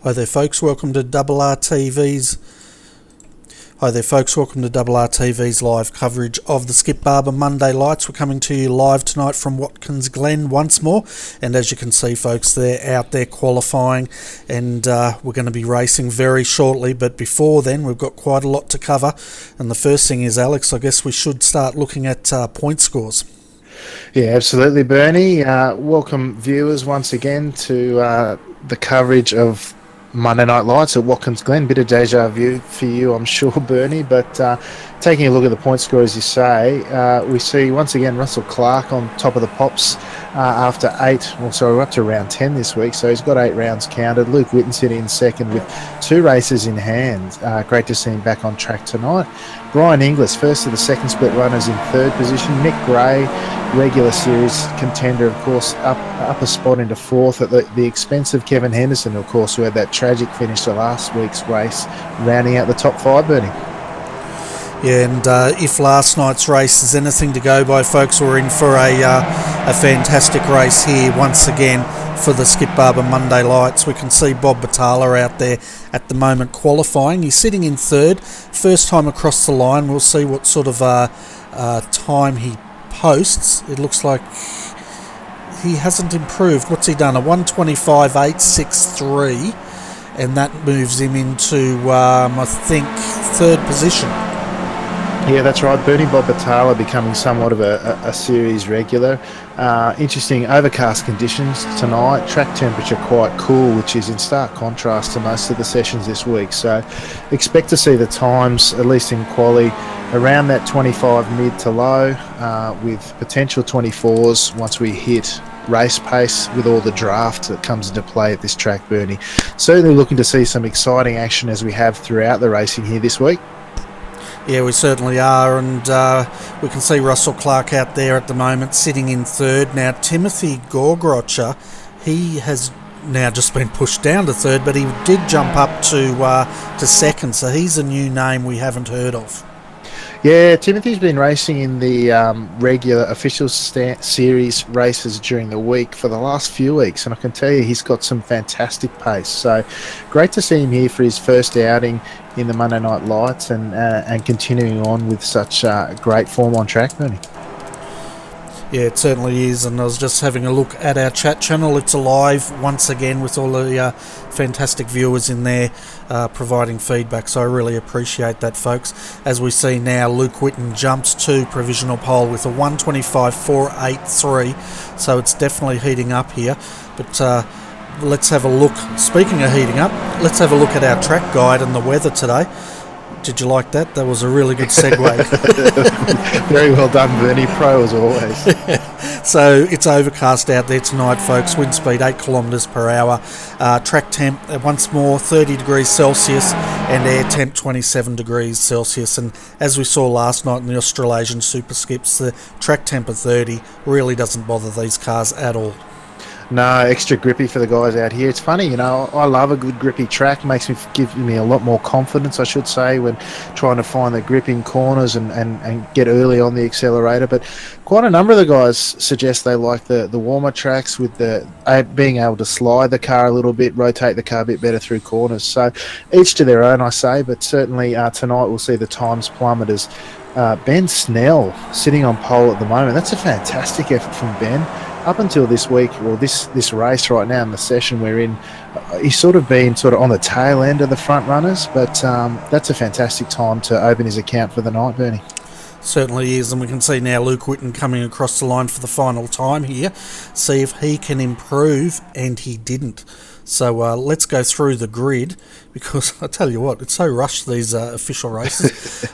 Hi there folks, welcome to RRTV's RRTV's live coverage of the Skip Barber Monday Lights. We're coming to you live tonight from Watkins, Glen once more, and as you can see folks, they're out there qualifying, and we're going to be racing very shortly, but before then we've got quite a lot to cover. And the first thing is, Alex, I guess we should start looking at point scores. Yeah, absolutely, Bernie. Welcome viewers once again to the coverage of Monday Night Lights at Watkins Glen. Bit of deja vu for you, I'm sure, Bernie, but taking a look at the point score, as you say, we see once again Russell Clark on top of the pops after we're up to round 10 this week, so he's got 8 rounds counted. Luke Whitten sitting in second with 2 races in hand. Great to see him back on track tonight. Brian Inglis, first of the second split runners, in third position. Mick Gray, regular series contender, of course, up a spot into fourth at the expense of Kevin Henderson, of course, who had that tragic finish to last week's race, rounding out the top 5, Bernie. Yeah, and if last night's race is anything to go by, folks, we're in for a fantastic race here once again for the Skip Barber Monday Lights. We can see Bob Battala out there at the moment qualifying. He's sitting in third, first time across the line. We'll see what sort of time he posts. It looks like he hasn't improved. What's he done? A 125.863, and that moves him into, I think, third position. Yeah, that's right, Bernie. Bob Battala becoming somewhat of a series regular. Interesting overcast conditions tonight. Track temperature quite cool, which is in stark contrast to most of the sessions this week. So expect to see the times, at least in quali, around that 25 mid to low, with potential 24s once we hit race pace with all the draft that comes into play at this track, Bernie. Certainly looking to see some exciting action as we have throughout the racing here this week. Yeah, we certainly are, and we can see Russell Clark out there at the moment sitting in third. Now, Timothy Gorgrocha, he has now just been pushed down to third, but he did jump up to second, so he's a new name we haven't heard of. Yeah, Timothy's been racing in the regular official series races during the week for the last few weeks, and I can tell you he's got some fantastic pace. So great to see him here for his first outing in the Monday Night Lights, and continuing on with such great form on track, Bernie. Yeah, it certainly is, and I was just having a look at our chat channel. It's alive once again with all the fantastic viewers in there providing feedback, so I really appreciate that, folks. As we see now, Luke Whitten jumps to provisional pole with a 125.483, so it's definitely heating up here. But let's have a look. Speaking of heating up, let's have a look at our track guide and the weather today. Did you like that? That was a really good segue. Very well done, Bernie. Pro as always. So it's overcast out there tonight, folks. Wind speed 8 kilometres per hour. Track temp, once more, 30 degrees Celsius, and air temp 27 degrees Celsius. And as we saw last night in the Australasian Super Skips, the track temp of 30 really doesn't bother these cars at all. No, extra grippy for the guys out here. It's funny, you know, I love a good grippy track. Gives me a lot more confidence, I should say, when trying to find the gripping corners and get early on the accelerator. But quite a number of the guys suggest they like the warmer tracks with the being able to slide the car a little bit, rotate the car a bit better through corners. So each to their own, I say, but certainly tonight we'll see the times plummet as Ben Snell sitting on pole at the moment. That's a fantastic effort from Ben. Up until this week, or this race right now in the session we're in, he's sort of been on the tail end of the front runners, but that's a fantastic time to open his account for the night, Bernie. Certainly is, and we can see now Luke Whitten coming across the line for the final time here. See if he can improve, and he didn't. So let's go through the grid, because I tell you what, it's so rushed, these official races.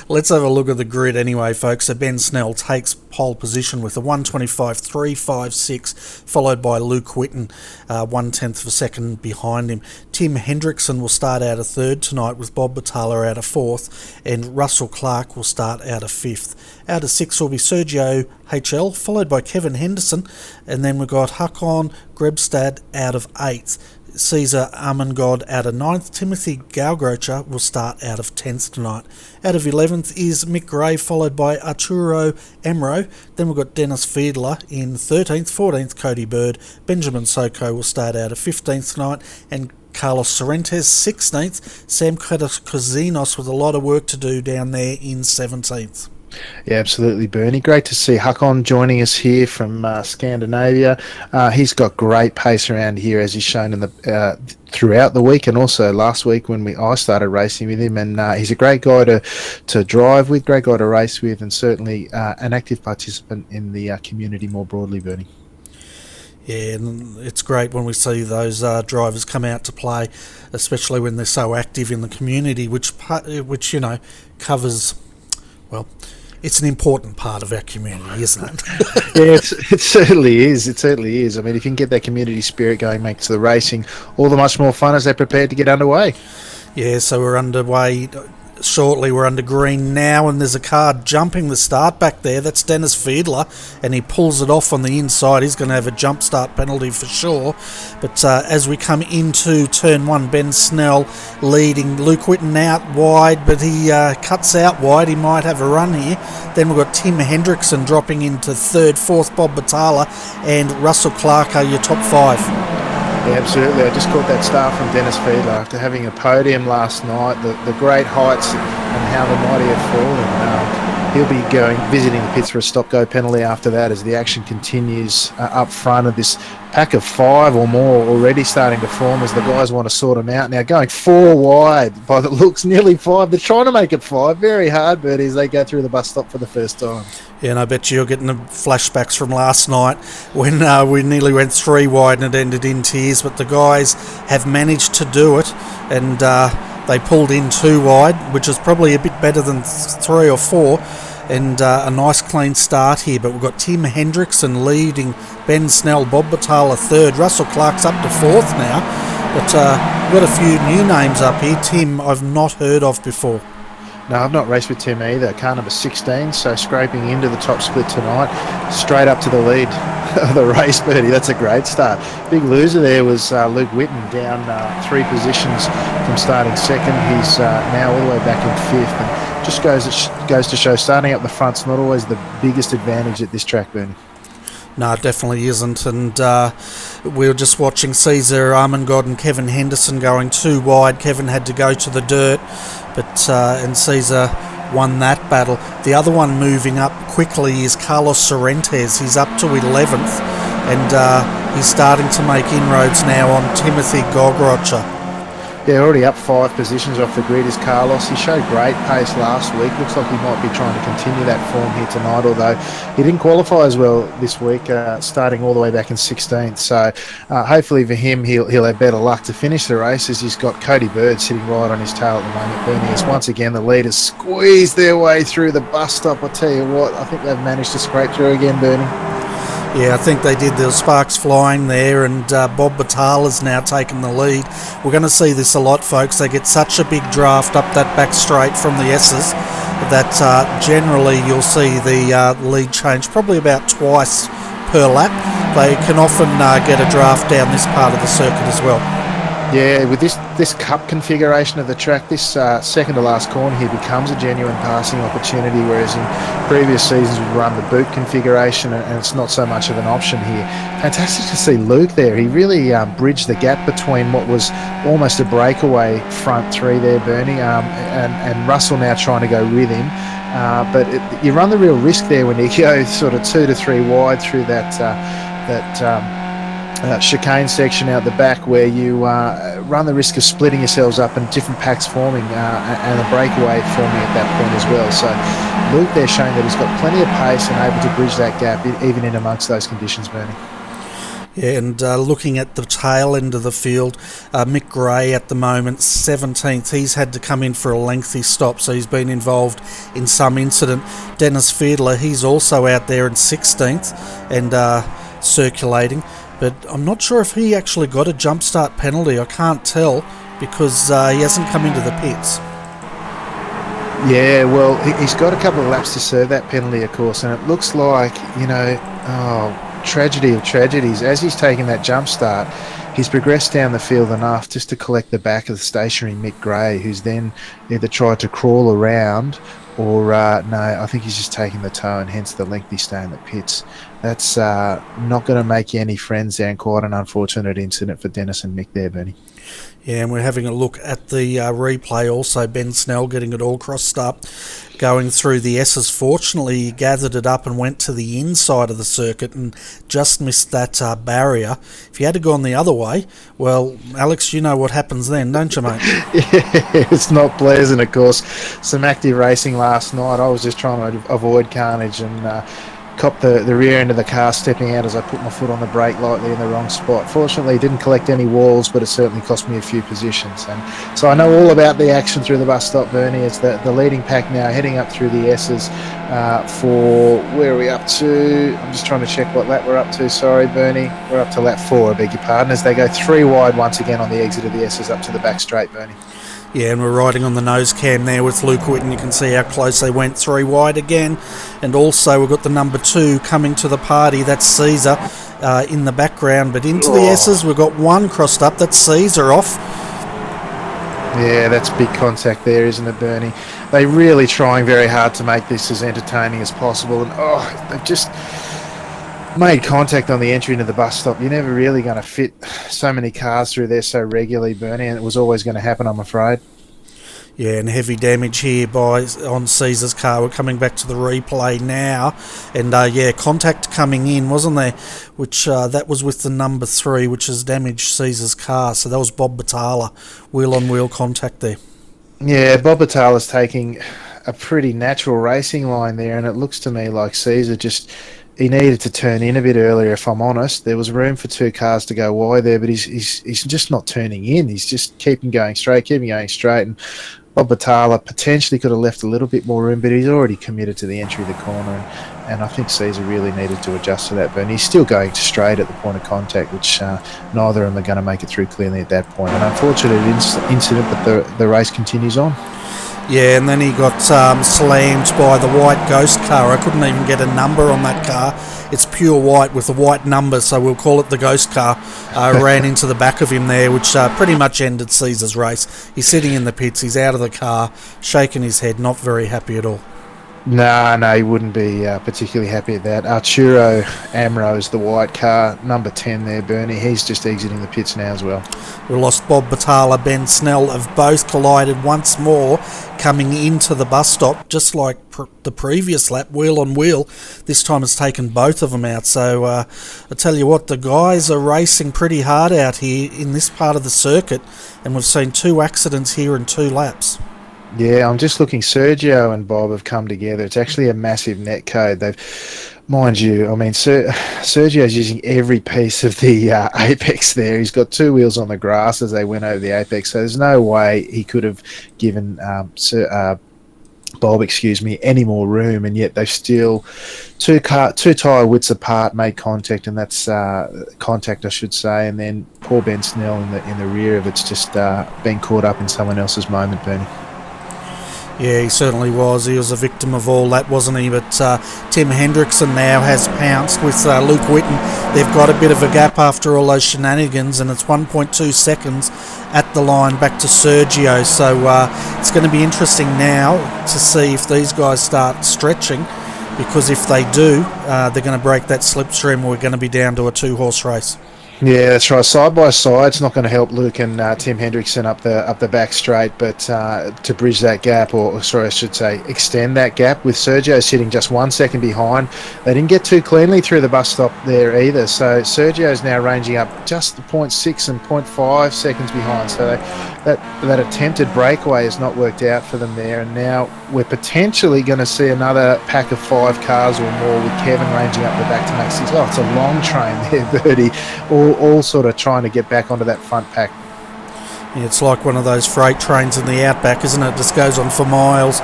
Let's have a look at the grid anyway, folks. So Ben Snell takes pole position with a 125.356, followed by Luke Whitten, 1/10 of a second behind him. Tim Hendrickson will start out of third tonight, with Bob Battala out of fourth, and Russell Clark will start out of fifth. Out of sixth will be Sergio HL, followed by Kevin Henderson, and then we've got Hakon Grebstad out of eighth. Caesar Armengod out of 9th. Timothy Gorgrocha will start out of 10th tonight. Out of 11th is Mick Gray, followed by Arturo Emro. Then we've got Dennis Fiedler in 13th. 14th, Cody Bird. Benjamin Soko will start out of 15th tonight. And Carlos Sorrentes 16th. Sam Cosinos with a lot of work to do down there in 17th. Yeah, absolutely, Bernie. Great to see Hakon joining us here from Scandinavia. He's got great pace around here, as he's shown in the throughout the week, and also last week when I started racing with him. And he's a great guy to drive with, great guy to race with, and certainly an active participant in the community more broadly, Bernie. Yeah, and it's great when we see those drivers come out to play, especially when they're so active in the community, which covers, well, it's an important part of our community, isn't it? Yeah, it certainly is. It certainly is. I mean, if you can get that community spirit going, makes the racing all the much more fun as they're prepared to get underway. Yeah, so we're underway shortly. We're under green now, and there's a car jumping the start back there. That's Dennis Fiedler, and he pulls it off on the inside. He's going to have a jump start penalty for sure. But as we come into turn one, Ben Snell leading. Luke Whitten out wide, but he cuts out wide. He might have a run here. Then we've got Tim Hendrickson dropping into third, fourth Bob Batala, and Russell Clark are your top five. Yeah, absolutely. I just caught that start from Dennis Fiedler after having a podium last night. The great heights and how the mighty have fallen. He'll be visiting the pits for a stop-go penalty after that as the action continues up front of this pack of five or more already starting to form as the guys want to sort them out. Now going four wide by the looks, nearly five. They're trying to make it five. Very hard, Bertie, as they go through the bus stop for the first time. Yeah, and I bet you're getting the flashbacks from last night when we nearly went three wide and it ended in tears, but the guys have managed to do it, and they pulled in two wide, which is probably a bit better than three or four, and a nice clean start here. But we've got Tim Hendrickson leading, Ben Snell, Bob Batala third, Russell Clark's up to fourth now, but we've got a few new names up here. Tim I've not heard of before. No, I've not raced with Tim either. Car number 16, so scraping into the top split tonight, straight up to the lead of the race, Bertie. That's a great start. Big loser there was Luke Whitten, down 3 positions from starting second. He's now all the way back in fifth, and just goes to show starting up the front's not always the biggest advantage at this track, Bernie. No, it definitely isn't, and we were just watching Caesar Armengod and Kevin Henderson going too wide. Kevin had to go to the dirt, but and Caesar won that battle. The other one moving up quickly is Carlos Sorrentes. He's up to 11th, and he's starting to make inroads now on Timothy Gogrocha. Yeah, already up 5 positions off the grid is Carlos. He showed great pace last week. Looks like he might be trying to continue that form here tonight, although he didn't qualify as well this week, starting all the way back in 16th. So hopefully for him, he'll have better luck to finish the race, as he's got Cody Bird sitting right on his tail at the moment. Bernie, as once again the leaders squeeze their way through the bus stop. I tell you what, I think they've managed to scrape through again, Bernie. Yeah, I think they did. There were sparks flying there, and Bob Batala's now taken the lead. We're going to see this a lot, folks. They get such a big draft up that back straight from the S's that generally you'll see the lead change probably about twice per lap. They can often get a draft down this part of the circuit as well. Yeah, with this cup configuration of the track, this second to last corner here becomes a genuine passing opportunity, whereas in previous seasons we've run the boot configuration and it's not so much of an option here. Fantastic to see Luke there. He really bridged the gap between what was almost a breakaway front three there, Bernie, and Russell now trying to go with him. But you run the real risk there when you go sort of 2 to 3 wide through that chicane section out the back, where you run the risk of splitting yourselves up and different packs forming and a breakaway forming at that point as well. So Luke there showing that he's got plenty of pace and able to bridge that gap even in amongst those conditions, Bernie. Yeah, and looking at the tail end of the field, Mick Gray at the moment, 17th. He's had to come in for a lengthy stop, so he's been involved in some incident. Dennis Fiedler, he's also out there in 16th and circulating. But I'm not sure if he actually got a jump start penalty. I can't tell because he hasn't come into the pits. Yeah, well, he's got a couple of laps to serve that penalty, of course, and it looks like, tragedy of tragedies. As he's taking that jump start, he's progressed down the field enough just to collect the back of the stationary Mick Gray, who's then either tried to crawl around or I think he's just taking the toe, and hence the lengthy stay in the pits. That's not going to make you any friends there, and quite an unfortunate incident for Dennis and Mick there, Bernie. Yeah, and we're having a look at the replay also. Ben Snell getting it all crossed up, going through the S's. Fortunately, he gathered it up and went to the inside of the circuit and just missed that barrier. If he had gone the other way, well, Alex, you know what happens then, don't you, mate? Yeah, it's not pleasant, of course. Some active racing last night. I was just trying to avoid carnage and copped the rear end of the car stepping out as I put my foot on the brake lightly in the wrong spot. Fortunately, it didn't collect any walls, but it certainly cost me a few positions. And so I know all about the action through the bus stop, Bernie. It's the leading pack now heading up through the S's for, where are we up to? I'm just trying to check what lap we're up to. Sorry, Bernie. We're up to lap 4, I beg your pardon, as they go 3 wide once again on the exit of the S's up to the back straight, Bernie. Yeah, and we're riding on the nose cam there with Luke Whitten. You can see how close they went, 3 wide again. And also we've got the number 2 coming to the party. That's Caesar in the background. But into the S's, we've got 1 crossed up. That's Caesar off. Yeah, that's big contact there, isn't it, Bernie? They're really trying very hard to make this as entertaining as possible. And, they've just made contact on the entry into the bus stop. You're never really going to fit so many cars through there so regularly, Bernie, and it was always going to happen, I'm afraid. Yeah, and heavy damage here on Caesar's car. We're coming back to the replay now. And, contact coming in, wasn't there? Which, that was with the number 3, which has damaged Caesar's car. So that was Bob Battala, wheel-on-wheel contact there. Yeah, Bob Battala's taking a pretty natural racing line there, and it looks to me like Caesar he needed to turn in a bit earlier, if I'm honest. There was room for 2 cars to go wide there, but he's just not turning in. He's just keeping going straight. And Bob Battala potentially could have left a little bit more room, but he's already committed to the entry of the corner, and I think Caesar really needed to adjust to that. But he's still going straight at the point of contact, which neither of them are going to make it through cleanly at that point. An unfortunate incident, but the race continues on. Yeah, and then he got slammed by the white Ghost car. I couldn't even get a number on that car. It's pure white with a white number, so we'll call it the Ghost car. Ran into the back of him there, which pretty much ended Caesar's race. He's sitting in the pits, he's out of the car, shaking his head, not very happy at all. No, he wouldn't be particularly happy at that. Arturo Amro is the white car, number 10 there, Bernie. He's just exiting the pits now as well. We lost Bob Battala, Ben Snell have both collided once more coming into the bus stop, just like the previous lap, wheel on wheel. This time it's taken both of them out. So I tell you what, the guys are racing pretty hard out here in this part of the circuit, and we've seen 2 accidents here in 2 laps. Yeah, I'm just looking. Sergio and Bob have come together. It's actually a massive net code. Mind you, I mean, Sergio's using every piece of the apex there. He's got 2 wheels on the grass as they went over the apex, so there's no way he could have given Bob, any more room, and yet they've still 2 tyre widths apart made contact, and that's contact, I should say, and then poor Ben Snell in the rear of it's just been caught up in someone else's moment, Bernie. Yeah, he certainly was. He was a victim of all that, wasn't he? But Tim Hendrickson now has pounced with Luke Whitten. They've got a bit of a gap after all those shenanigans, and it's 1.2 seconds at the line back to Sergio. So it's going to be interesting now to see if these guys start stretching, because if they do, they're going to break that slipstream. We're going to be down to a 2-horse race. Yeah, that's right. Side by side, it's not going to help Luke and Tim Hendrickson up the back straight, but to bridge that gap, or sorry, I should say, extend that gap, with Sergio sitting just 1 second behind. They didn't get too cleanly through the bus stop there either, so Sergio's now ranging up just 0.6 and 0.5 seconds behind. So that attempted breakaway has not worked out for them there, and now we're potentially going to see another pack of 5 cars or more, with Kevin ranging up the back to make 6. Oh, it's a long train there, Bertie. All sort of trying to get back onto that front pack. Yeah, it's like one of those freight trains in the outback, isn't it? It just goes on for miles.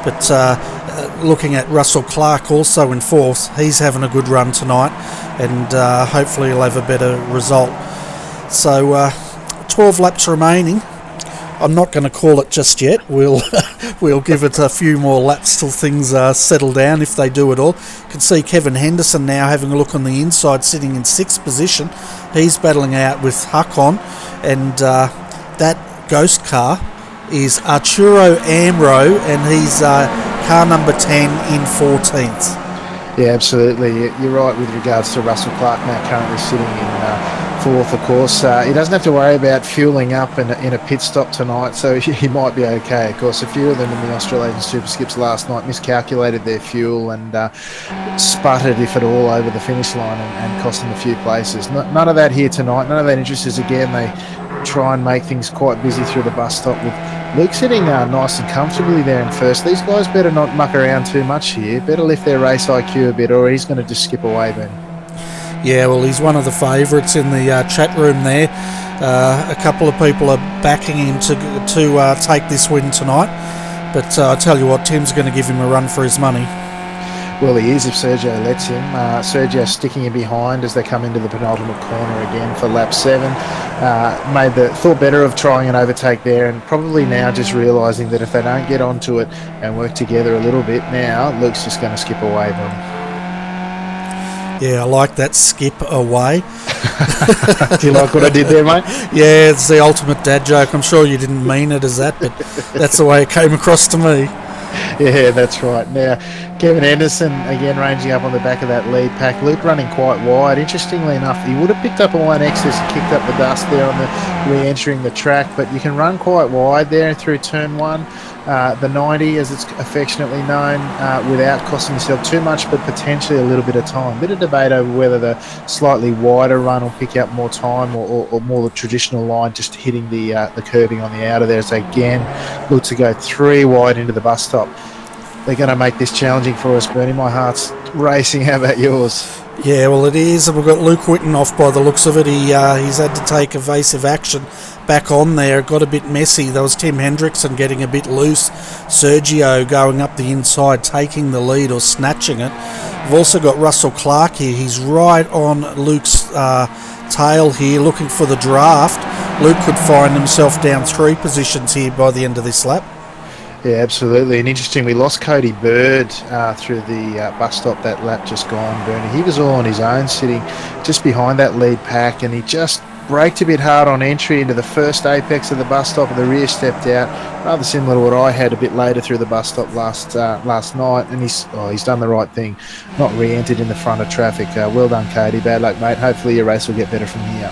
But looking at Russell Clark also in 4th, he's having a good run tonight, and hopefully he'll have a better result. So 12 laps remaining. I'm not going to call it just yet. We'll give it a few more laps till things settle down, if they do at all. You can see Kevin Henderson now having a look on the inside, sitting in 6th position. He's battling out with Huckon, and that Ghost car is Arturo Amro, and he's car number 10 in 14th. Yeah, absolutely. You're right with regards to Russell Clark now currently sitting in fourth, of course. He doesn't have to worry about fueling up in a pit stop tonight, so he might be okay. Of course, a few of them in the Australasian Super Skips last night miscalculated their fuel and sputtered, if at all, over the finish line and cost them a few places. None of that here tonight. None of that interest is, again, they try and make things quite busy through the bus stop with Luke sitting nice and comfortably there in first. These guys better not muck around too much here. Better lift their race IQ a bit, or he's going to just skip away, Ben. Yeah, well, he's one of the favourites in the chat room there. A couple of people are backing him to take this win tonight. But I tell you what, Tim's going to give him a run for his money. Well, he is if Sergio lets him. Sergio sticking him behind as they come into the penultimate corner again for lap 7. Thought better of trying an overtake there, and probably now just realising that if they don't get onto it and work together a little bit now, Luke's just going to skip away from him. Yeah, I like that, skip away. Do you like what I did there, mate? Yeah, it's the ultimate dad joke. I'm sure you didn't mean it as that, but that's the way it came across to me. Yeah, that's right. Now, Kevin Anderson, again, ranging up on the back of that lead pack. Luke running quite wide. Interestingly enough, he would have picked up a 1X as he kicked up the dust there on the re-entering the track, but you can run quite wide there through turn 1. The 90, as it's affectionately known, without costing yourself too much, but potentially a little bit of time. Bit of debate over whether the slightly wider run will pick up more time or more the traditional line, just hitting the curbing on the outer there. So again, look to go 3 wide into the bus stop. They're going to make this challenging for us, Bernie. My heart's racing. How about yours? Yeah, well, it is. We've got Luke Whitten off by the looks of it. He's had to take evasive action back on there. It got a bit messy. There was Tim Hendrickson getting a bit loose. Sergio going up the inside, taking the lead or snatching it. We've also got Russell Clark here. He's right on Luke's tail here, looking for the draft. Luke could find himself down 3 positions here by the end of this lap. Yeah, absolutely. And interesting, we lost Cody Bird through the bus stop that lap just gone, Bernie. He was all on his own, sitting just behind that lead pack, and he just braked a bit hard on entry into the first apex of the bus stop, and the rear stepped out, rather similar to what I had a bit later through the bus stop last night. And he's done the right thing, not re-entered in the front of traffic. Well done, Cody. Bad luck, mate. Hopefully your race will get better from here.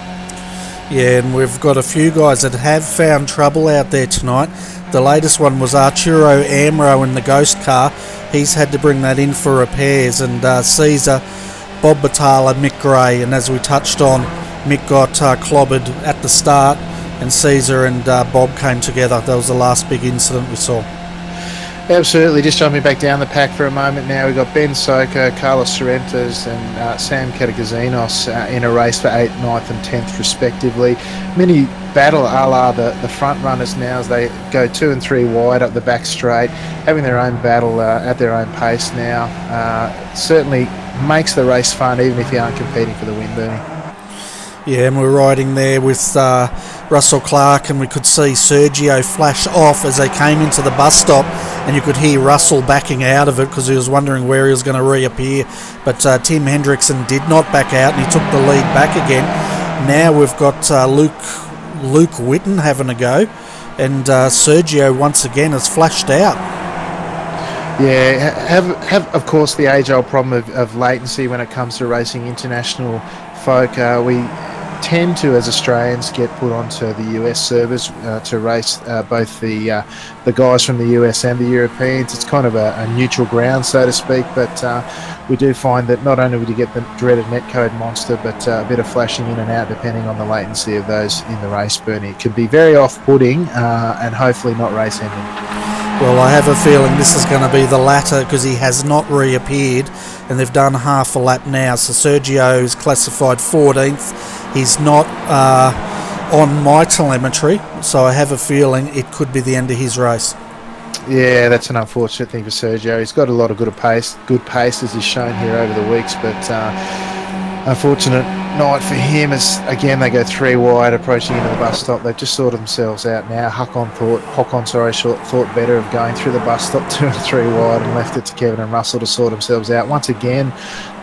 Yeah, and we've got a few guys that have found trouble out there tonight. The latest one was Arturo Amro in the Ghost car. He's had to bring that in for repairs. And Caesar, Bob Batala, Mick Gray. And as we touched on, Mick got clobbered at the start, and Caesar and Bob came together. That was the last big incident we saw. Absolutely. Just jumping back down the pack for a moment now. We've got Ben Soko, Carlos Sorrentos and Sam Katagazinos in a race for 8th, 9th and 10th respectively. Mini battle a la the front runners now as they go 2 and 3 wide up the back straight, having their own battle at their own pace now. Certainly makes the race fun even if you aren't competing for the win, Bernie. Yeah, and we're riding there with Russell Clark, and we could see Sergio flash off as they came into the bus stop, and you could hear Russell backing out of it because he was wondering where he was going to reappear. But Tim Hendrickson did not back out, and he took the lead back again. Now we've got Luke Whitten having a go, and Sergio once again has flashed out. Yeah, have of course the age-old problem of latency when it comes to racing international folk. We tend to, as Australians, get put onto the US servers to race both the guys from the US and the Europeans. It's kind of a neutral ground, so to speak, but we do find that not only would you get the dreaded netcode monster, but a bit of flashing in and out depending on the latency of those in the race, Bernie. It can be very off-putting and hopefully not race-ending. Well, I have a feeling this is going to be the latter because he has not reappeared, and they've done half a lap now. So Sergio is classified 14th. He's not on my telemetry, so I have a feeling it could be the end of his race. Yeah, that's an unfortunate thing for Sergio. He's got a lot of good pace as he's shown here over the weeks, but unfortunate night for him as again they go 3 wide approaching into the bus stop. They've just sorted themselves out now. Hockon thought better of going through the bus stop 2 and 3 wide and left it to Kevin and Russell to sort themselves out. Once again,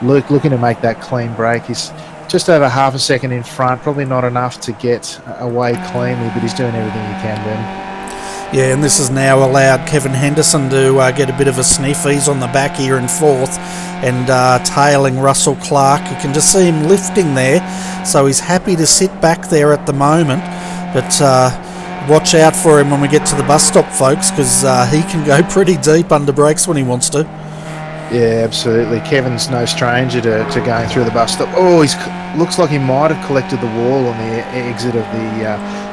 Luke looking to make that clean break. He's just over half a second in front, probably not enough to get away cleanly, but he's doing everything he can, Ben. Yeah, and this has now allowed Kevin Henderson to get a bit of a sniff. He's on the back here in fourth and tailing Russell Clark. You can just see him lifting there, so he's happy to sit back there at the moment. But watch out for him when we get to the bus stop, folks, because he can go pretty deep under brakes when he wants to. Yeah, absolutely. Kevin's no stranger to going through the bus stop. Oh, looks like he might have collected the wall on the exit of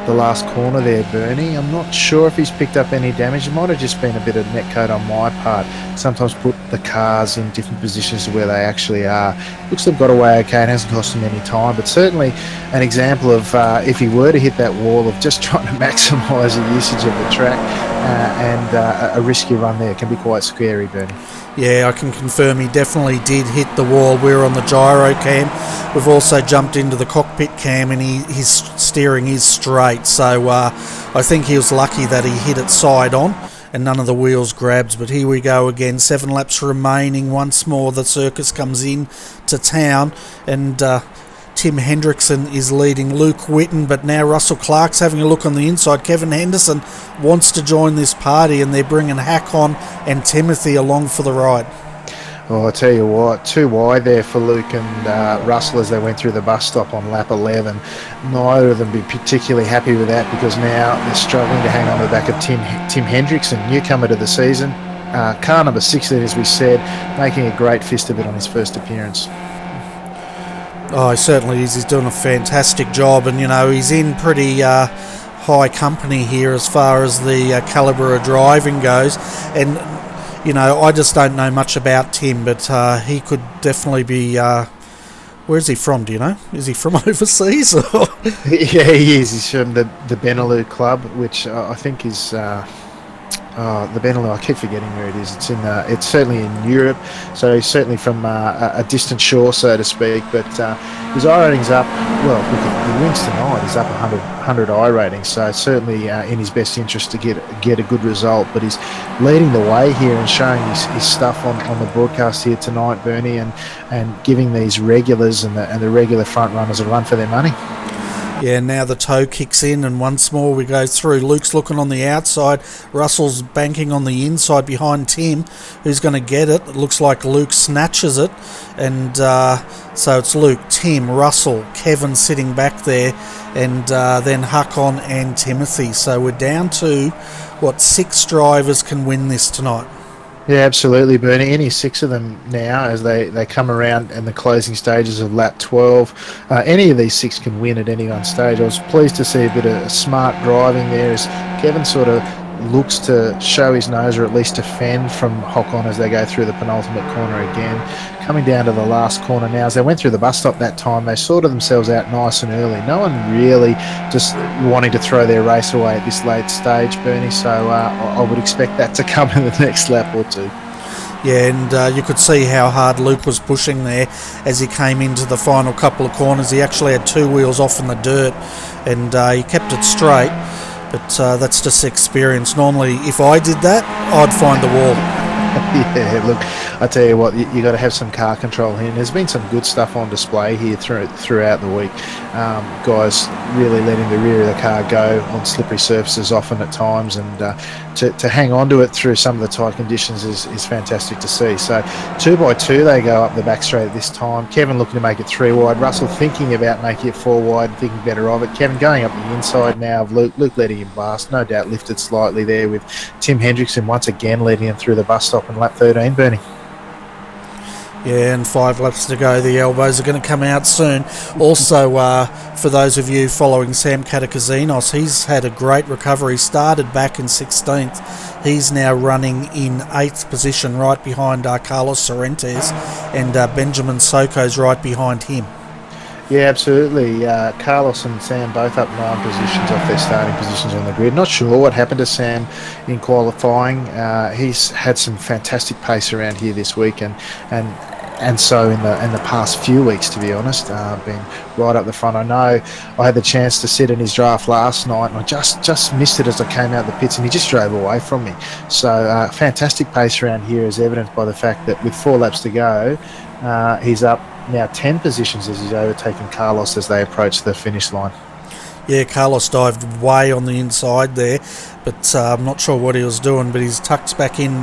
the last corner there, Bernie. I'm not sure if he's picked up any damage. It might have just been a bit of net code on my part. Sometimes put the cars in different positions to where they actually are. Looks like they've got away okay. It hasn't cost him any time, but certainly an example of if he were to hit that wall, of just trying to maximise the usage of the track and a risky run there can be quite scary, Bernie. Yeah, I can confirm he definitely did hit the wall. We're on the gyro cam. We've also jumped into the cockpit cam, and his steering is straight. So I think he was lucky that he hit it side on and none of the wheels grabs. But here we go again. 7 laps remaining. Once more the circus comes in to town, and Tim Hendrickson is leading Luke Whitten, but now Russell Clark's having a look on the inside. Kevin Henderson wants to join this party, and they're bringing Hakon and Timothy along for the ride. Oh, I tell you what, too wide there for Luke and Russell as they went through the bus stop on lap 11. Neither of them be particularly happy with that, because now they're struggling to hang on to the back of Tim Hendrickson, newcomer to the season. Car number 16, as we said, making a great fist of it on his first appearance. Oh, he certainly is. He's doing a fantastic job, and he's in pretty high company here as far as the calibre of driving goes. And I just don't know much about Tim, but he could definitely be. Where is he from? Do you know? Is he from overseas? Yeah, he is. He's from the Benelux club, which I think is. The Benelux, I keep forgetting where it is. It's certainly in Europe, so he's certainly from a distant shore, so to speak. But his iRating's up. Well, look, if he wins tonight, he's up 100 iRating, so certainly in his best interest to get a good result. But he's leading the way here and showing his stuff on the broadcast here tonight, Bernie, and giving these regulars and the regular front runners a run for their money. Yeah, now the toe kicks in, and once more we go through. Luke's looking on the outside. Russell's banking on the inside behind Tim, who's going to get it. It looks like Luke snatches it, and so it's Luke, Tim, Russell, Kevin sitting back there, and then Hakon and Timothy. So we're down to, 6 drivers can win this tonight. Yeah, absolutely, Bernie. Any 6 of them now as they come around in the closing stages of lap 12. Any of these 6 can win at any one stage. I was pleased to see a bit of smart driving there as Kevin sort of looks to show his nose, or at least defend from Hakon as they go through the penultimate corner again. Coming down to the last corner now, as they went through the bus stop that time, they sorted themselves out nice and early. No one really just wanting to throw their race away at this late stage, Bernie, so I would expect that to come in the next lap or two. Yeah, and you could see how hard Luke was pushing there as he came into the final couple of corners. He actually had 2 wheels off in the dirt, and he kept it straight. But that's just experience. Normally, if I did that, I'd find the wall. Yeah, look, I tell you what, you got to have some car control here. And there's been some good stuff on display here throughout the week. Guys really letting the rear of the car go on slippery surfaces often at times, and to hang on to it through some of the tight conditions is fantastic to see. So 2 by 2 they go up the back straight at this time. Kevin looking to make it 3 wide. Russell thinking about making it 4 wide, thinking better of it. Kevin going up the inside now of Luke. Luke letting him blast. No doubt lifted slightly there, with Tim Hendrickson once again leading him through the bus stop in lap 13, Bernie. Yeah, and 5 laps to go. The elbows are going to come out soon. Also, for those of you following Sam Katakazinos, he's had a great recovery. Started back in 16th. He's now running in 8th position, right behind Carlos Sorrentes, and Benjamin Soko's right behind him. Yeah, absolutely. Carlos and Sam both up 9 positions off their starting positions on the grid. Not sure what happened to Sam in qualifying. He's had some fantastic pace around here this week, and so in the past few weeks, to be honest, been right up the front. I know I had the chance to sit in his draft last night, and I just missed it as I came out the pits, and he just drove away from me. So fantastic pace around here, is evidenced by the fact that with 4 laps to go, he's up now 10 positions as he's overtaken Carlos as they approach the finish line. Yeah, Carlos dived way on the inside there, but I'm not sure what he was doing, but he's tucked back in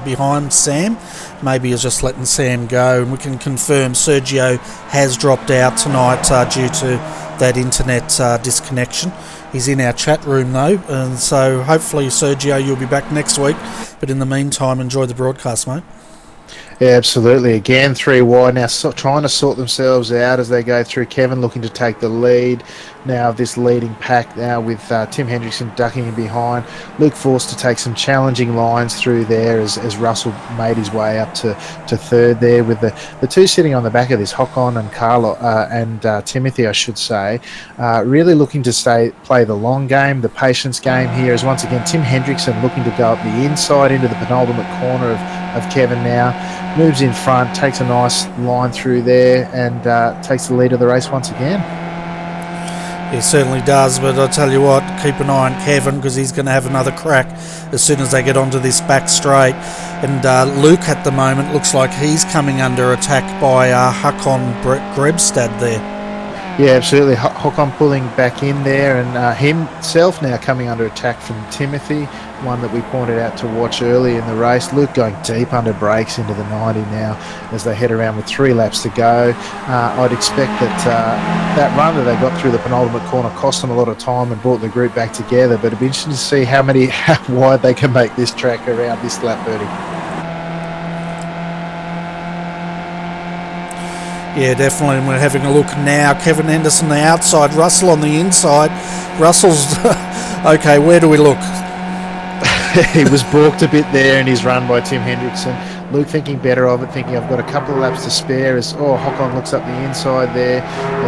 behind Sam. Maybe he's just letting Sam go, and we can confirm Sergio has dropped out tonight due to that internet disconnection. He's in our chat room though, and so hopefully Sergio, you'll be back next week, but in the meantime enjoy the broadcast, mate. Yeah, absolutely. Again, 3 wide now, trying to sort themselves out as they go through. Kevin looking to take the lead now of this leading pack now with Tim Hendrickson ducking in behind. Luke forced to take some challenging lines through there as Russell made his way up to third there with the two sitting on the back of this, Håkon and Carlo and Timothy, I should say, really looking to play the long game, the patience game here, as once again Tim Hendrickson looking to go up the inside into the penultimate corner of Kevin now, moves in front, takes a nice line through there and takes the lead of the race once again. He certainly does, but I'll tell you what, keep an eye on Kevin because he's going to have another crack as soon as they get onto this back straight. And Luke at the moment looks like he's coming under attack by Håkon Grebstad there. Yeah, absolutely. Håkon pulling back in there and himself now coming under attack from Timothy, one that we pointed out to watch early in the race. Luke going deep under brakes into the 90 now as they head around with 3 laps to go. I'd expect that run that they got through the penultimate corner cost them a lot of time and brought the group back together, but it'd be interesting to see how wide they can make this track around this lap, Bertie. Yeah, definitely, and we're having a look now. Kevin Henderson the outside, Russell on the inside. Russell's... okay, where do we look? He was balked a bit there in his run by Tim Hendrickson. Luke thinking better of it, thinking I've got a couple of laps to spare as Håkon looks up the inside there.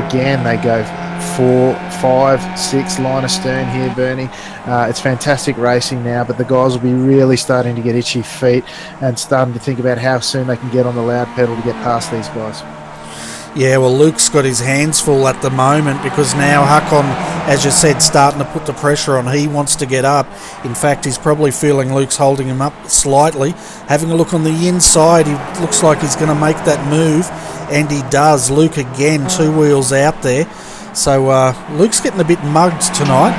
Again, they go 4, 5, 6 line astern here, Bernie. It's fantastic racing now, but the guys will be really starting to get itchy feet and starting to think about how soon they can get on the loud pedal to get past these guys. Yeah, well, Luke's got his hands full at the moment because now Håkon, as you said, starting to put the pressure on. He wants to get up. In fact, he's probably feeling Luke's holding him up slightly. Having a look on the inside, he looks like he's going to make that move, and he does. Luke again, 2 wheels out there. So Luke's getting a bit mugged tonight.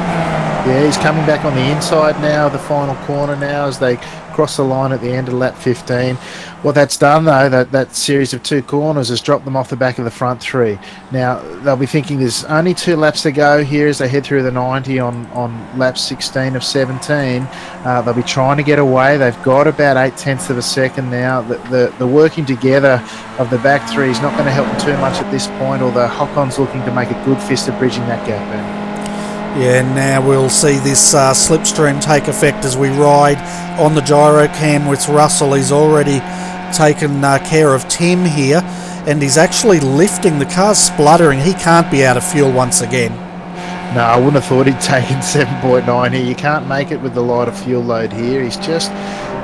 Yeah, he's coming back on the inside now, the final corner now as they cross the line at the end of lap 15. What that's done though, that series of 2 corners has dropped them off the back of the front 3. Now they'll be thinking there's only 2 laps to go here as they head through the 90 on lap 16 of 17. They'll be trying to get away. They've got about 8/10 of a second now. The working together of the back 3 is not going to help them too much at this point, although Håkon's looking to make a good fist of bridging that gap in. Yeah, now we'll see this slipstream take effect as we ride on the gyro cam with Russell. He's already taken care of Tim here, and he's actually lifting. The car's spluttering. He can't be out of fuel once again. No, I wouldn't have thought he'd taken 7.9 here. You can't make it with the lighter fuel load here. He's just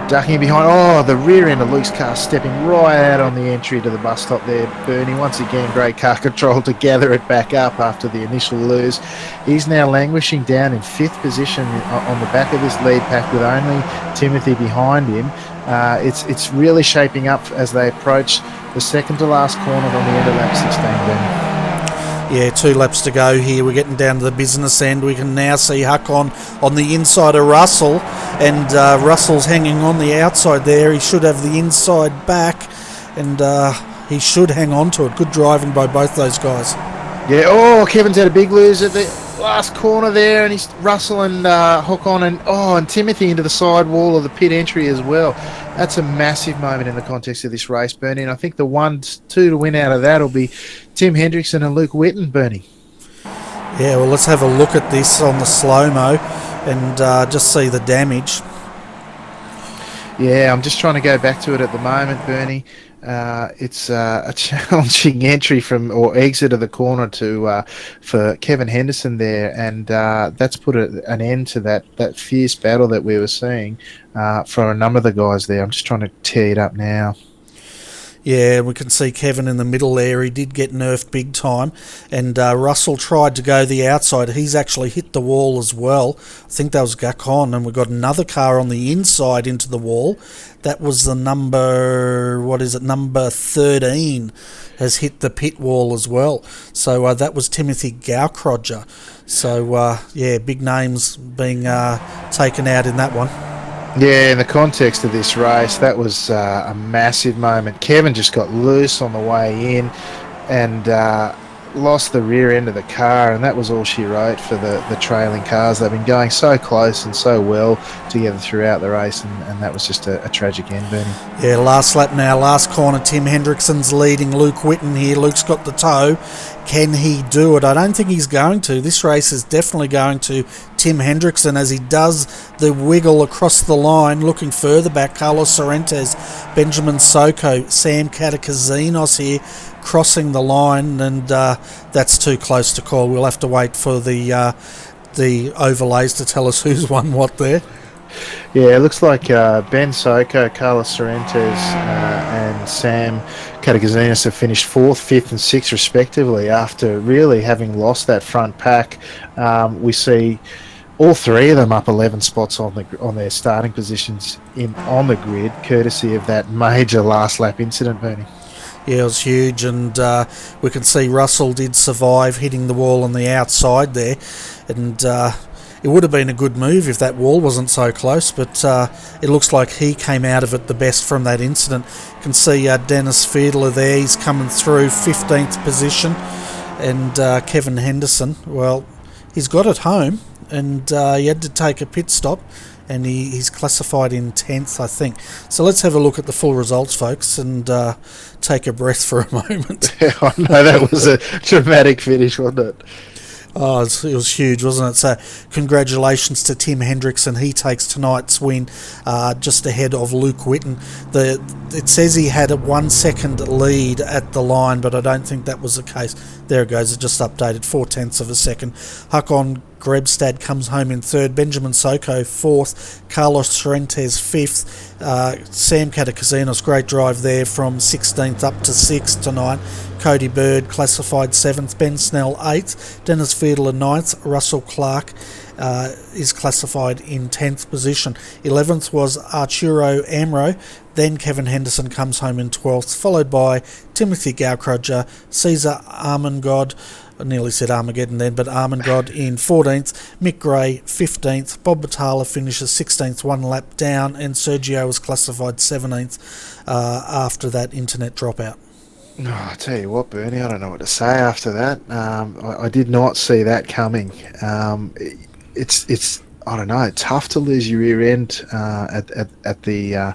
ducking behind. Oh, the rear end of Luke's car stepping right out on the entry to the bus stop there. Bernie, once again, great car control to gather it back up after the initial lose. He's now languishing down in 5th position on the back of this lead pack with only Timothy behind him. It's really shaping up as they approach the second to last corner on the end of lap 16, Bernie. Yeah, 2 laps to go here. We're getting down to the business end. We can now see Håkon on the inside of Russell, and Russell's hanging on the outside there. He should have the inside back, and he should hang on to it. Good driving by both those guys. Yeah, Kevin's had a big lose at the last corner there, and he's Russell and Håkon and Timothy into the side wall of the pit entry as well. That's a massive moment in the context of this race, Bernie, and I think the 1-2 to win out of that will be Tim Hendrickson and Luke Whitten, Bernie. Yeah, well, let's have a look at this on the slow-mo and just see the damage. Yeah, I'm just trying to go back to it at the moment, Bernie. It's a challenging entry or exit of the corner for Kevin Henderson there, and that's put an end to that fierce battle that we were seeing for a number of the guys there. I'm just trying to tear it up now. Yeah, we can see Kevin in the middle there. He did get nerfed big time, and Russell tried to go the outside. He's actually hit the wall as well. I think that was Gakon, and we've got another car on the inside into the wall. That was the number 13. has hit the pit wall as well. So that was Timothy Gaukrodger. So, big names being taken out in that one. Yeah, in the context of this race, that was a massive moment. Kevin just got loose on the way in and lost the rear end of the car, and that was all she wrote for the trailing cars. They've been going so close and so well together throughout the race, and that was just a tragic end, Bernie. Yeah, last lap now, last corner. Tim Hendrickson's leading Luke Whitten here. Luke's got the tow. Can he do it? I don't think he's going to. This race is definitely going to Tim Hendrickson as he does the wiggle across the line, looking further back. Carlos Sorrentes, Benjamin Soko, Sam Catacasinos here crossing the line, and that's too close to call. We'll have to wait for the overlays to tell us who's won what there. Yeah, it looks like Ben Soko, Carlos Sorrentes and Sam Catacasinos have finished 4th, 5th and 6th respectively after really having lost that front pack. We see all three of them up 11 spots on their starting positions on the grid, courtesy of that major last lap incident, Bernie. Yeah, it was huge, and we can see Russell did survive hitting the wall on the outside there, and it would have been a good move if that wall wasn't so close, but it looks like he came out of it the best from that incident. You can see Dennis Fiedler there, he's coming through 15th position, and Kevin Henderson, well, he's got it home, and he had to take a pit stop, and he's classified in 10th, I think. So let's have a look at the full results, folks, and take a breath for a moment. Yeah, I know, that was a dramatic finish, wasn't it? Oh, it was huge, wasn't it? So congratulations to Tim Hendrickson. He takes tonight's win just ahead of Luke Whitten. It says he had a 1 second lead at the line, but I don't think that was the case. There it goes, it just updated, 0.4 of a second. Hakon Grebstad comes home in 3rd, Benjamin Soko 4th, Carlos Sorrentes 5th, Sam Catacasinos, great drive there from 16th up to 6th tonight. Cody Bird classified 7th, Ben Snell 8th, Dennis Fiedler 9th, Russell Clark is classified in 10th position. 11th was Arturo Amro, then Kevin Henderson comes home in 12th, followed by Timothy Gaukrodger, Caesar Armengod, I nearly said Armageddon then, but Armengod in 14th, Mick Gray 15th, Bob Batala finishes 16th, 1 lap down, and Sergio was classified 17th after that internet dropout. Oh, I tell you what, Bernie, I don't know what to say after that. I did not see that coming. It's I don't know, tough to lose your rear end at the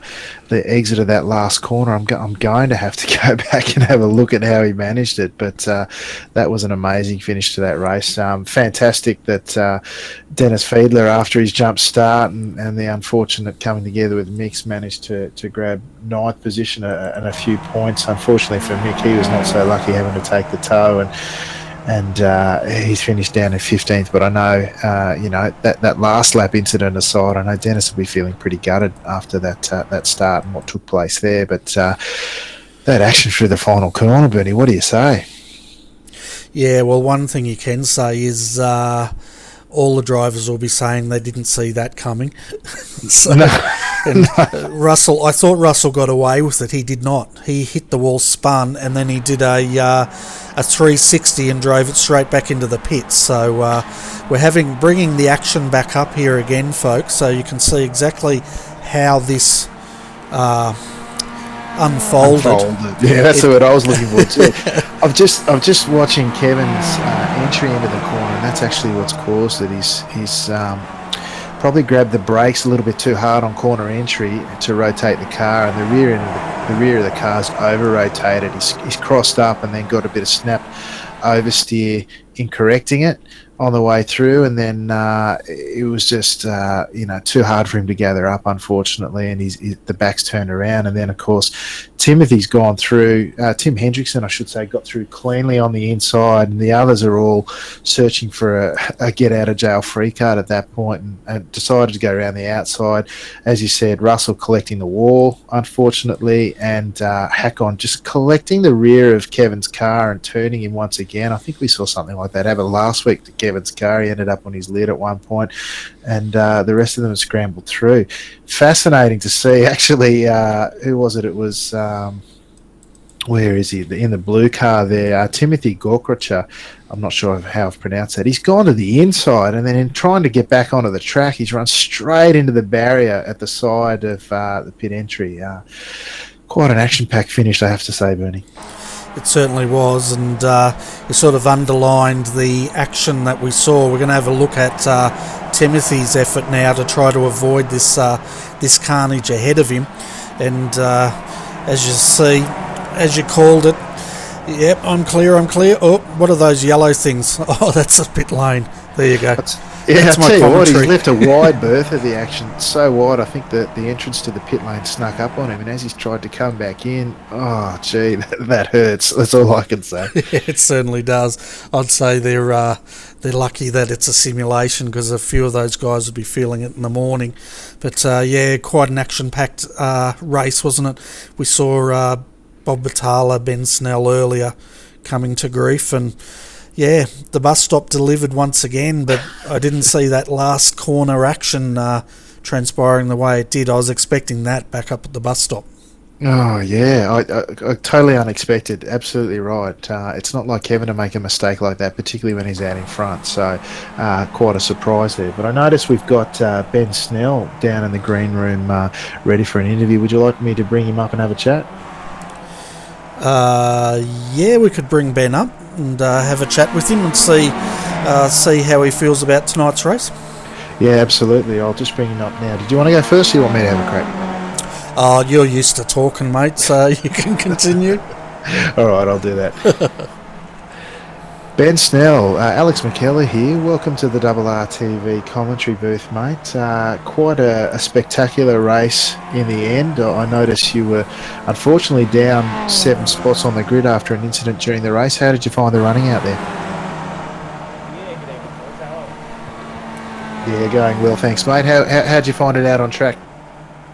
exit of that last corner. I'm going to have to go back and have a look at how he managed it, but that was an amazing finish to that race. Fantastic that Dennis Fiedler, after his jump start and the unfortunate coming together with Mick's, managed to grab 9th position and a few points. Unfortunately for Mick, he was not so lucky having to take the tow, and he's finished down in 15th. But I know, that last lap incident aside, I know Dennis will be feeling pretty gutted after that start and what took place there. But that action through the final corner, Bernie, what do you say? Yeah, well, one thing you can say is all the drivers will be saying they didn't see that coming. Russell, I thought Russell got away with it. He did not. He hit the wall, spun, and then he did a 360 and drove it straight back into the pits. So we're bringing the action back up here again, folks, so you can see exactly how this unfolded. Yeah, that's what I was looking for too. I'm just watching Kevin's entry into the corner, and that's actually what's caused it. He's probably grabbed the brakes a little bit too hard on corner entry to rotate the car, and the rear of the car's over rotated. He's crossed up and then got a bit of snap oversteer in correcting it on the way through, and then it was just too hard for him to gather up, unfortunately, and the back's turned around. And then of course Timothy's gone through, Tim Hendrickson I should say, got through cleanly on the inside, and the others are all searching for a get out of jail free card at that point, and decided to go around the outside. As you said, Russell collecting the wall, unfortunately, and Hakon just collecting the rear of Kevin's car and turning him once again. I think we saw something like that happen last week to Kevin's car. He ended up on his lid at one point, and the rest of them scrambled through. Fascinating to see, actually. Who was it? It was where is he? In the blue car there, Timothy Gorkracher. I'm not sure how I've pronounced that. He's gone to the inside, and then in trying to get back onto the track, he's run straight into the barrier at the side of the pit entry. Quite an action-packed finish, I have to say, Bernie. It certainly was, and it sort of underlined the action that we saw. We're going to have a look at Timothy's effort now to try to avoid this carnage ahead of him. And as you see, as you called it, yep, I'm clear. Oh, what are those yellow things? Oh, that's a pit lane. There you go. That's my commentary. He's left a wide berth of the action, so wide I think that the entrance to the pit lane snuck up on him, and as he's tried to come back in, oh gee, that hurts. That's all I can say. It certainly does. I'd say they're lucky that it's a simulation, because a few of those guys would be feeling it in the morning. But yeah, quite an action-packed race, wasn't it? We saw Bob Batala, Ben Snell earlier coming to grief, and yeah, the bus stop delivered once again, but I didn't see that last corner action transpiring the way it did. I was expecting that back up at the bus stop. Oh, yeah, I totally unexpected. Absolutely right. It's not like Kevin to make a mistake like that, particularly when he's out in front. So quite a surprise there. But I noticed we've got Ben Snell down in the green room ready for an interview. Would you like me to bring him up and have a chat? Yeah, we could bring Ben up and have a chat with him and see how he feels about tonight's race. Yeah, absolutely. I'll just bring him up now. Did you want to go first, or do you want me to have a crack? Oh, you're used to talking, mate, so you can continue. All right, I'll do that. Ben Snell, Alex McKellar here. Welcome to the RRTV commentary booth, mate. Quite a spectacular race in the end. I noticed you were unfortunately down 7 spots on the grid after an incident during the race. How did you find the running out there? Yeah, going well, thanks, mate. How'd you find it out on track?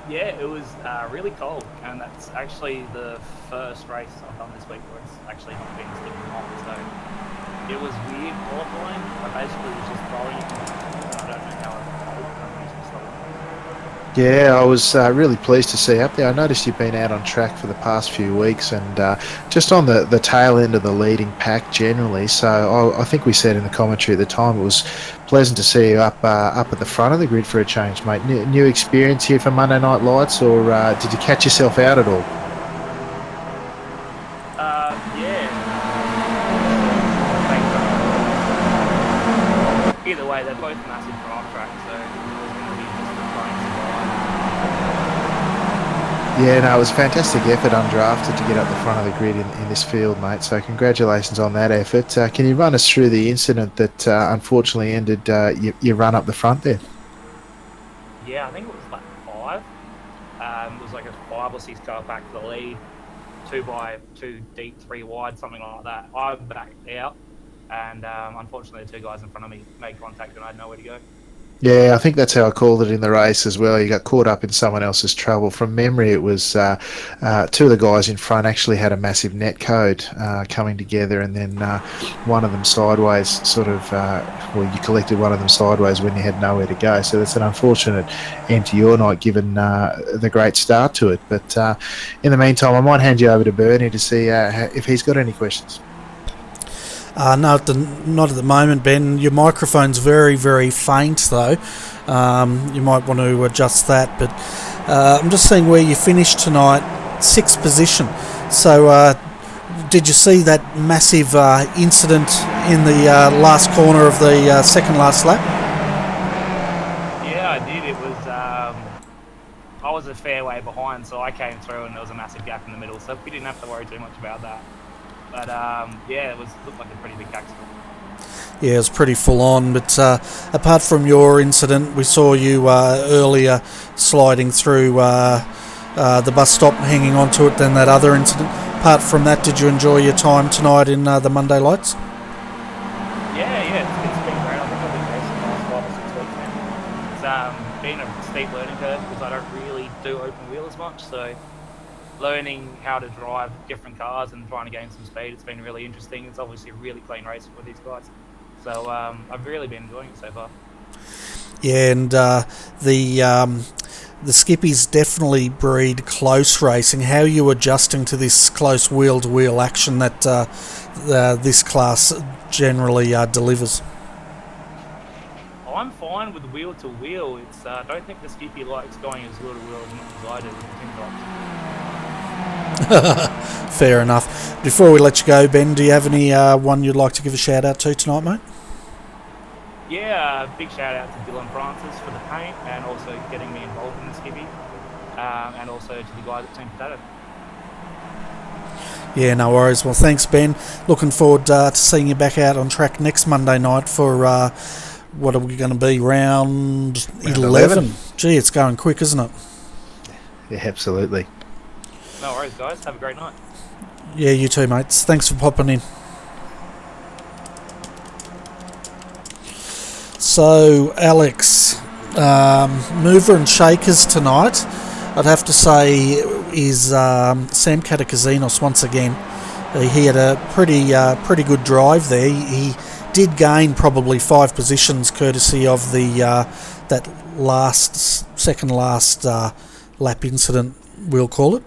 Yeah, it was really cold, and that's actually the first race I've done this week where it's actually not been sticking hot, so it was weird qualifying. I basically was just throwing it, and I don't know how I'm using stuff. Yeah, I was really pleased to see up there. I noticed you've been out on track for the past few weeks, and just on the tail end of the leading pack generally. So I think we said in the commentary at the time it was pleasant to see you up at the front of the grid for a change, mate. New experience here for Monday Night Lights, or did you catch yourself out at all? Yeah. Either way, they're both massive drive tracks, so it was going to be just trying to survive. Yeah, no, it was a fantastic effort undrafted to get up the front of the grid in this field, mate. So congratulations on that effort. Can you run us through the incident that unfortunately ended your run up the front there? Yeah, I think it was like 5. It was like a 5 or 6 car back to the lead, 2 by 2 deep, 3 wide, something like that. I backed out, and unfortunately the 2 guys in front of me made contact and I had nowhere to go. Yeah, I think that's how I called it in the race as well. You got caught up in someone else's trouble. From memory, it was 2 of the guys in front actually had a massive net code coming together, and then one of them sideways you collected one of them sideways when you had nowhere to go. So that's an unfortunate end to your night, given the great start to it. But in the meantime, I might hand you over to Bernie to see if he's got any questions. No, not at the moment, Ben. Your microphone's very, very faint, though. You might want to adjust that. But I'm just seeing where you finished tonight, 6th position. So did you see that massive incident in the last corner of the second last lap? Yeah, I did. It was I was a fair way behind, so I came through and there was a massive gap in the middle, so we didn't have to worry too much about that. But yeah, looked like a pretty big accident. Yeah, it was pretty full on. But apart from your incident, we saw you earlier sliding through the bus stop, hanging onto it, then that other incident. Apart from that, did you enjoy your time tonight in the Monday Lights? Yeah, it's been great. I think I've been racing the last 5 or 6 weeks now. It's been a steep learning curve because I don't really do open wheel as much, so learning how to drive different cars and trying to gain some speed, it's been really interesting. It's obviously a really clean race with these guys, so I've really been enjoying it so far. Yeah, and the skippies definitely breed close racing. How are you adjusting to this close wheel-to-wheel action that this class generally delivers? I'm fine with wheel to wheel. It's I don't think the skippy likes going as wheel to wheel as much as I do with the tin box. Fair enough. Before we let you go, Ben, do you have any one you'd like to give a shout out to tonight, mate? Yeah, big shout out to Dylan Francis for the paint and also getting me involved in the skippy, and also to the guys at Team Potato. Yeah, no worries. Well, thanks, Ben. Looking forward to seeing you back out on track next Monday night for what are we going to be, round 11? Gee, it's going quick, isn't it? Yeah, absolutely. No worries, guys. Have a great night. Yeah, you too, mates. Thanks for popping in. So, Alex, mover and shakers tonight, I'd have to say, is Sam Catakazinos once again. He had a pretty good drive there. He did gain probably 5 positions courtesy of the that second last lap incident, we'll call it.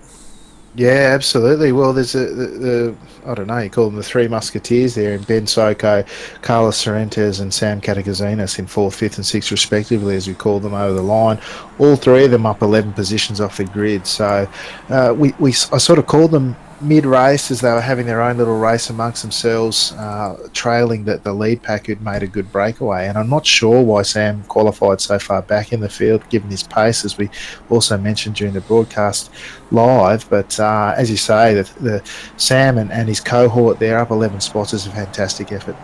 Yeah, absolutely. Well, there's the I don't know, you call them the Three Musketeers there, in Ben Soko, Carlos Sorrentes and Sam Catakazinos in 4th, 5th and 6th respectively, as we call them, over the line. All 3 of them up 11 positions off the grid. So I sort of called them mid-race as they were having their own little race amongst themselves, trailing that the lead pack who'd made a good breakaway. And I'm not sure why Sam qualified so far back in the field, given his pace, as we also mentioned during the broadcast live. But as you say, the Sam and his cohort there up 11 spots is a fantastic effort.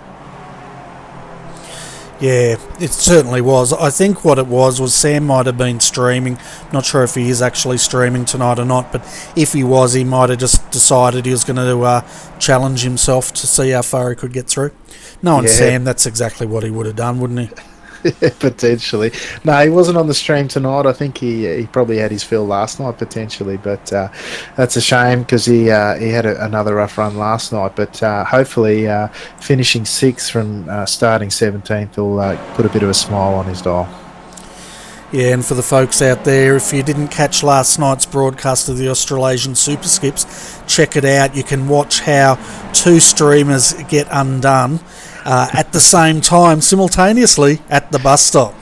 Yeah, it certainly was. I think what it was Sam might have been streaming. Not sure if he is actually streaming tonight or not, but if he was, he might have just decided he was going to challenge himself to see how far he could get through. Knowing Sam, that's exactly what he would have done, wouldn't he? Potentially. No, he wasn't on the stream tonight. I think he probably had his fill last night, potentially, but that's a shame because he had another rough run last night. But hopefully finishing 6th from starting 17th will put a bit of a smile on his dial. Yeah, and for the folks out there, if you didn't catch last night's broadcast of the Australasian Super Skips, check it out. You can watch how 2 streamers get undone at the same time, simultaneously, at the bus stop.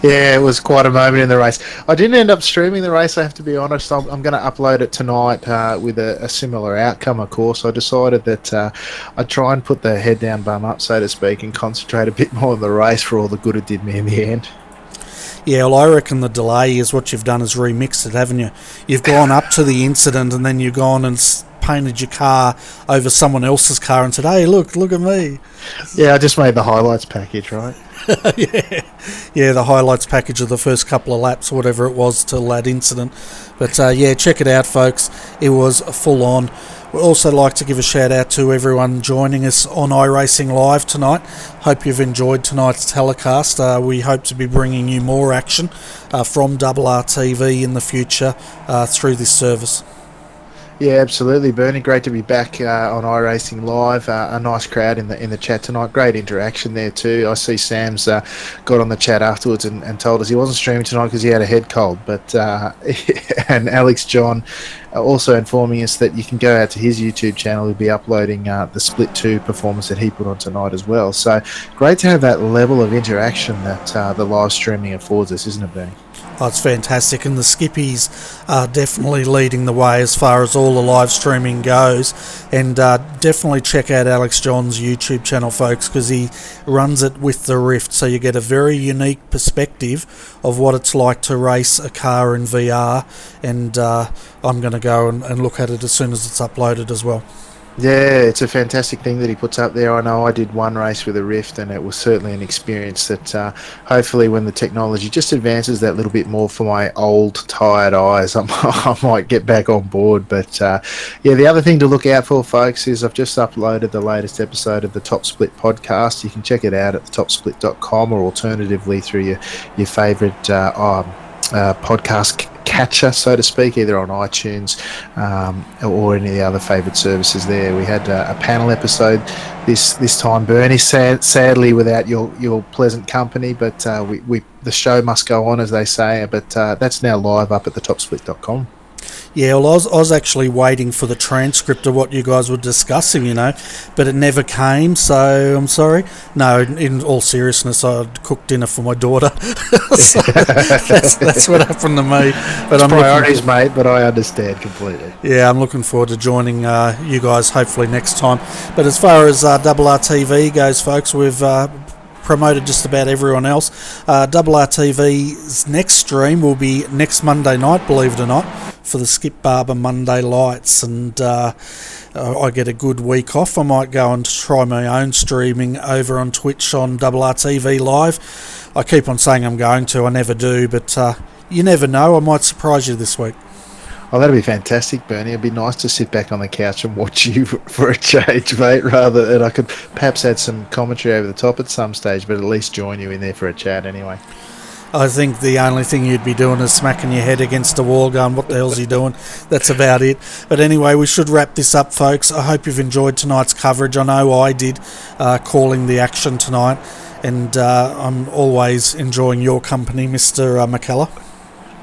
Yeah, it was quite a moment in the race. I didn't end up streaming the race, I have to be honest. I'm going to upload it tonight with a similar outcome, of course. I decided that I'd try and put the head down, bum up, so to speak, and concentrate a bit more on the race for all the good it did me in the end. Yeah, well, I reckon the delay is what you've done is remixed it, haven't you? You've gone up to the incident and then you've gone and painted your car over someone else's car and said, hey, look at me. Yeah, I just made the highlights package, right? Yeah, the highlights package of the first couple of laps, whatever it was, till that incident. But yeah, check it out, folks. It was full on. We'd also like to give a shout out to everyone joining us on iRacing Live tonight. Hope you've enjoyed tonight's telecast. We hope to be bringing you more action from RRTV in the future through this service. Yeah, absolutely, Bernie. Great to be back on iRacing Live. A nice crowd in the chat tonight. Great interaction there too. I see Sam's got on the chat afterwards and told us he wasn't streaming tonight because he had a head cold. But and Alex John also informing us that you can go out to his YouTube channel. He'll be uploading the Split 2 performance that he put on tonight as well. So great to have that level of interaction that the live streaming affords us, isn't it, Bernie? Oh, it's fantastic, and the skippies are definitely leading the way as far as all the live streaming goes. And definitely check out Alex John's YouTube channel, folks, because he runs it with the Rift, so you get a very unique perspective of what it's like to race a car in VR. And I'm going to go and look at it as soon as it's uploaded as well. Yeah, it's a fantastic thing that he puts up there. I know I did one race with a Rift, and it was certainly an experience that hopefully when the technology just advances that little bit more for my old, tired eyes, I might get back on board. But yeah, the other thing to look out for, folks, is I've just uploaded the latest episode of the Top Split podcast. You can check it out at thetopsplit.com or alternatively through your favourite podcast catcher, so to speak, either on iTunes or any of the other favourite services there. We had a panel episode this time, Bernie, sadly without your pleasant company, but the show must go on, as they say, but that's now live up at thetopsplit.com. Yeah, well, I was actually waiting for the transcript of what you guys were discussing, but it never came, so I'm sorry. No, in all seriousness, I cooked dinner for my daughter. So that's what happened to me. But it's priorities, mate, but I understand completely. Yeah, I'm looking forward to joining you guys hopefully next time. But as far as RRTV goes, folks, we've promoted just about everyone else. RRTV's next stream will be next Monday night, believe it or not, for the Skip Barber Monday Lights, and I get a good week off. I might go and try my own streaming over on Twitch on RRTV Live. I keep on saying I'm going to, I never do, but you never know, I might surprise you this week. Oh, that'd be fantastic, Bernie. It'd be nice to sit back on the couch and watch you for a change, mate, and I could perhaps add some commentary over the top at some stage, but at least join you in there for a chat anyway. I think the only thing you'd be doing is smacking your head against the wall going, what the hell's he doing? That's about it. But anyway, we should wrap this up, folks. I hope you've enjoyed tonight's coverage. I know I did, calling the action tonight, and I'm always enjoying your company, Mr. McKellar.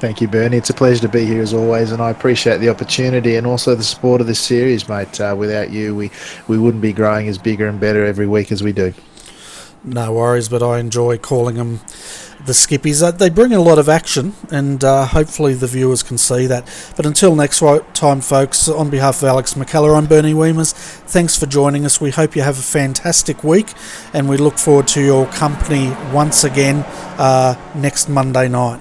Thank you, Bernie. It's a pleasure to be here as always, and I appreciate the opportunity and also the support of this series, mate. Without you, we wouldn't be growing as bigger and better every week as we do. No worries, but I enjoy calling them the Skippies. They bring a lot of action, and hopefully the viewers can see that. But until next time, folks, on behalf of Alex McKellar, I'm Bernie Weemers. Thanks for joining us. We hope you have a fantastic week, and we look forward to your company once again next Monday night.